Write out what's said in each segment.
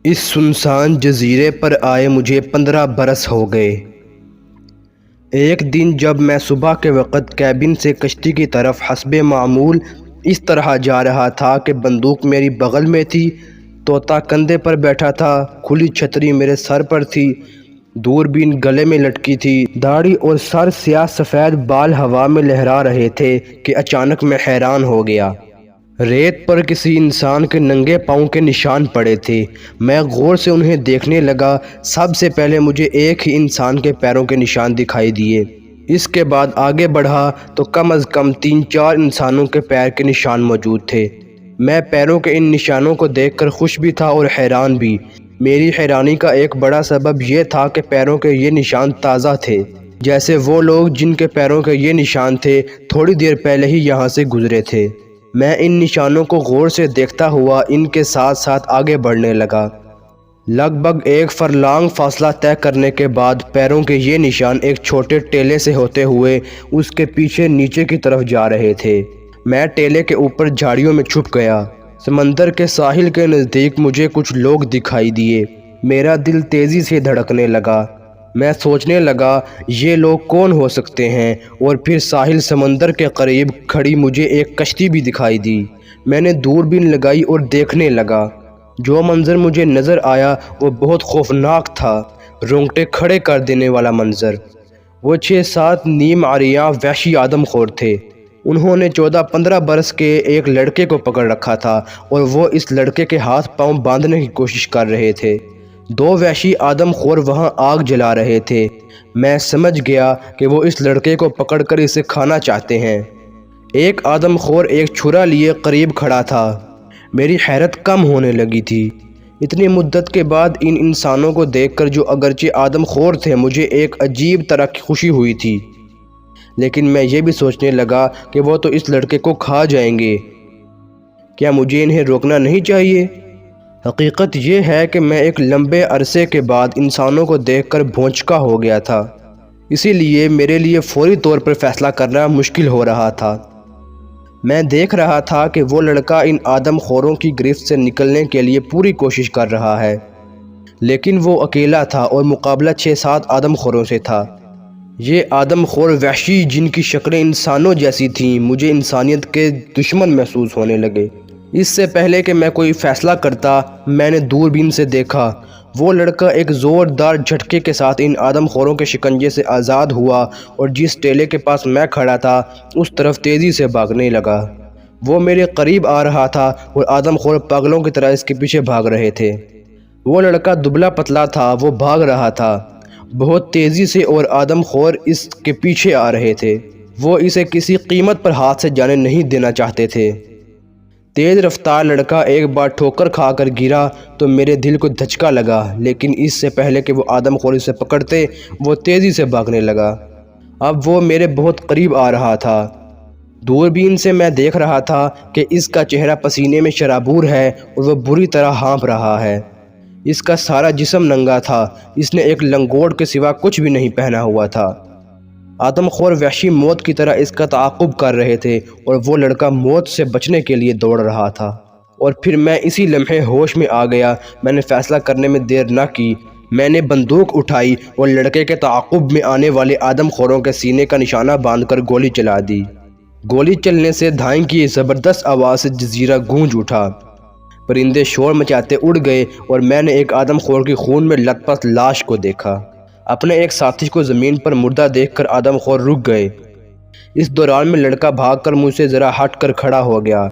اس سنسان جزیرے پر آئے مجھے 15 برس ہو گئے۔ ایک دن جب میں صبح کے وقت کیبن سے کشتی کی طرف حسب معمول اس طرح جا رہا تھا کہ بندوق میری بغل میں تھی، طوطا کندھے پر بیٹھا تھا، کھلی چھتری میرے سر پر تھی، دوربین گلے میں لٹکی تھی، داڑھی اور سر سیاہ سفید بال ہوا میں لہرا رہے تھے کہ اچانک میں حیران ہو گیا۔ ریت پر کسی انسان کے ننگے پاؤں کے نشان پڑے تھے۔ میں غور سے انہیں دیکھنے لگا۔ سب سے پہلے مجھے ایک ہی انسان کے پیروں کے نشان دکھائی دیے۔ اس کے بعد آگے بڑھا تو کم از کم 3-4 انسانوں کے پیر کے نشان موجود تھے۔ میں پیروں کے ان نشانوں کو دیکھ کر خوش بھی تھا اور حیران بھی۔ میری حیرانی کا ایک بڑا سبب یہ تھا کہ پیروں کے یہ نشان تازہ تھے، جیسے وہ لوگ جن کے پیروں کے یہ نشان تھے تھوڑی دیر پہلے ہی یہاں سے گزرے تھے۔ میں ان نشانوں کو غور سے دیکھتا ہوا ان کے ساتھ ساتھ آگے بڑھنے لگا۔ لگ بھگ 1 فرلانگ فاصلہ طے کرنے کے بعد پیروں کے یہ نشان ایک چھوٹے ٹیلے سے ہوتے ہوئے اس کے پیچھے نیچے کی طرف جا رہے تھے۔ میں ٹیلے کے اوپر جھاڑیوں میں چھپ گیا۔ سمندر کے ساحل کے نزدیک مجھے کچھ لوگ دکھائی دیے۔ میرا دل تیزی سے دھڑکنے لگا۔ میں سوچنے لگا یہ لوگ کون ہو سکتے ہیں، اور پھر ساحل سمندر کے قریب کھڑی مجھے ایک کشتی بھی دکھائی دی۔ میں نے دوربین لگائی اور دیکھنے لگا۔ جو منظر مجھے نظر آیا وہ بہت خوفناک تھا، رونگٹے کھڑے کر دینے والا منظر۔ وہ 6-7 نیم عریاں وحشی آدم خور تھے۔ انہوں نے 14-15 برس کے ایک لڑکے کو پکڑ رکھا تھا اور وہ اس لڑکے کے ہاتھ پاؤں باندھنے کی کوشش کر رہے تھے۔ 2 وحشی آدم خور وہاں آگ جلا رہے تھے۔ میں سمجھ گیا کہ وہ اس لڑکے کو پکڑ کر اسے کھانا چاہتے ہیں۔ ایک آدم خور ایک چھرا لیے قریب کھڑا تھا۔ میری حیرت کم ہونے لگی تھی۔ اتنی مدت کے بعد ان انسانوں کو دیکھ کر، جو اگرچہ آدم خور تھے، مجھے ایک عجیب طرح کی خوشی ہوئی تھی۔ لیکن میں یہ بھی سوچنے لگا کہ وہ تو اس لڑکے کو کھا جائیں گے۔ کیا مجھے انہیں روکنا نہیں چاہیے؟ حقیقت یہ ہے کہ میں ایک لمبے عرصے کے بعد انسانوں کو دیکھ کر بھونچکا ہو گیا تھا، اسی لیے میرے لیے فوری طور پر فیصلہ کرنا مشکل ہو رہا تھا۔ میں دیکھ رہا تھا کہ وہ لڑکا ان آدم خوروں کی گرفت سے نکلنے کے لیے پوری کوشش کر رہا ہے، لیکن وہ اکیلا تھا اور مقابلہ 6-7 آدم خوروں سے تھا۔ یہ آدم خور وحشی جن کی شکلیں انسانوں جیسی تھیں مجھے انسانیت کے دشمن محسوس ہونے لگے۔ اس سے پہلے کہ میں کوئی فیصلہ کرتا، میں نے دوربین سے دیکھا۔ وہ لڑکا ایک زوردار جھٹکے کے ساتھ ان آدم خوروں کے شکنجے سے آزاد ہوا اور جس ٹیلے کے پاس میں کھڑا تھا اس طرف تیزی سے بھاگنے لگا۔ وہ میرے قریب آ رہا تھا اور آدم خور پاگلوں کی طرح اس کے پیچھے بھاگ رہے تھے۔ وہ لڑکا دبلا پتلا تھا، وہ بھاگ رہا تھا بہت تیزی سے اور آدم خور اس کے پیچھے آ رہے تھے۔ وہ اسے کسی قیمت پر ہاتھ سے جانے نہیں دینا چاہتے تھے۔ تیز رفتار لڑکا ایک بار ٹھوکر کھا کر گرا تو میرے دل کو دھچکا لگا، لیکن اس سے پہلے کہ وہ آدم خور اسے پکڑتے وہ تیزی سے بھاگنے لگا۔ اب وہ میرے بہت قریب آ رہا تھا۔ دوربین سے میں دیکھ رہا تھا کہ اس کا چہرہ پسینے میں شرابور ہے اور وہ بری طرح ہانپ رہا ہے۔ اس کا سارا جسم ننگا تھا، اس نے ایک لنگوٹ کے سوا کچھ بھی نہیں پہنا ہوا تھا۔ آدم خور وحشی موت کی طرح اس کا تعاقب کر رہے تھے اور وہ لڑکا موت سے بچنے کے لیے دوڑ رہا تھا۔ اور پھر میں اسی لمحے ہوش میں آ گیا۔ میں نے فیصلہ کرنے میں دیر نہ کی۔ میں نے بندوق اٹھائی اور لڑکے کے تعاقب میں آنے والے آدم خوروں کے سینے کا نشانہ باندھ کر گولی چلا دی۔ گولی چلنے سے دھائیں کی زبردست آواز سے جزیرہ گونج اٹھا۔ پرندے شور مچاتے اڑ گئے اور میں نے ایک آدم خور کی خون میں لت پت لاش کو دیکھا۔ اپنے ایک ساتھی کو زمین پر مردہ دیکھ کر آدم خور رک گئے۔ اس دوران میں لڑکا بھاگ کر مجھ سے ذرا ہٹ کر کھڑا ہو گیا۔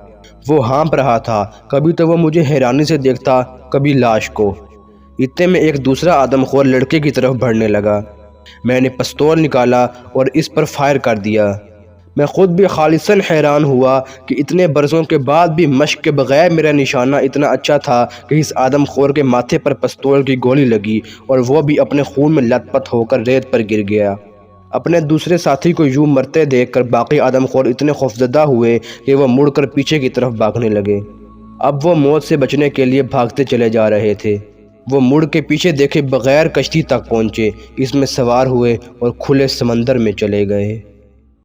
وہ ہانپ رہا تھا، کبھی تو وہ مجھے حیرانی سے دیکھتا، کبھی لاش کو۔ اتنے میں ایک دوسرا آدم خور لڑکے کی طرف بڑھنے لگا۔ میں نے پستول نکالا اور اس پر فائر کر دیا۔ میں خود بھی خالصاً حیران ہوا کہ اتنے برسوں کے بعد بھی مشق کے بغیر میرا نشانہ اتنا اچھا تھا کہ اس آدم خور کے ماتھے پر پستول کی گولی لگی اور وہ بھی اپنے خون میں لت پت ہو کر ریت پر گر گیا۔ اپنے دوسرے ساتھی کو یوں مرتے دیکھ کر باقی آدم خور اتنے خوفزدہ ہوئے کہ وہ مڑ کر پیچھے کی طرف بھاگنے لگے۔ اب وہ موت سے بچنے کے لیے بھاگتے چلے جا رہے تھے۔ وہ مڑ کے پیچھے دیکھے بغیر کشتی تک پہنچے، اس میں سوار ہوئے اور کھلے سمندر میں چلے گئے۔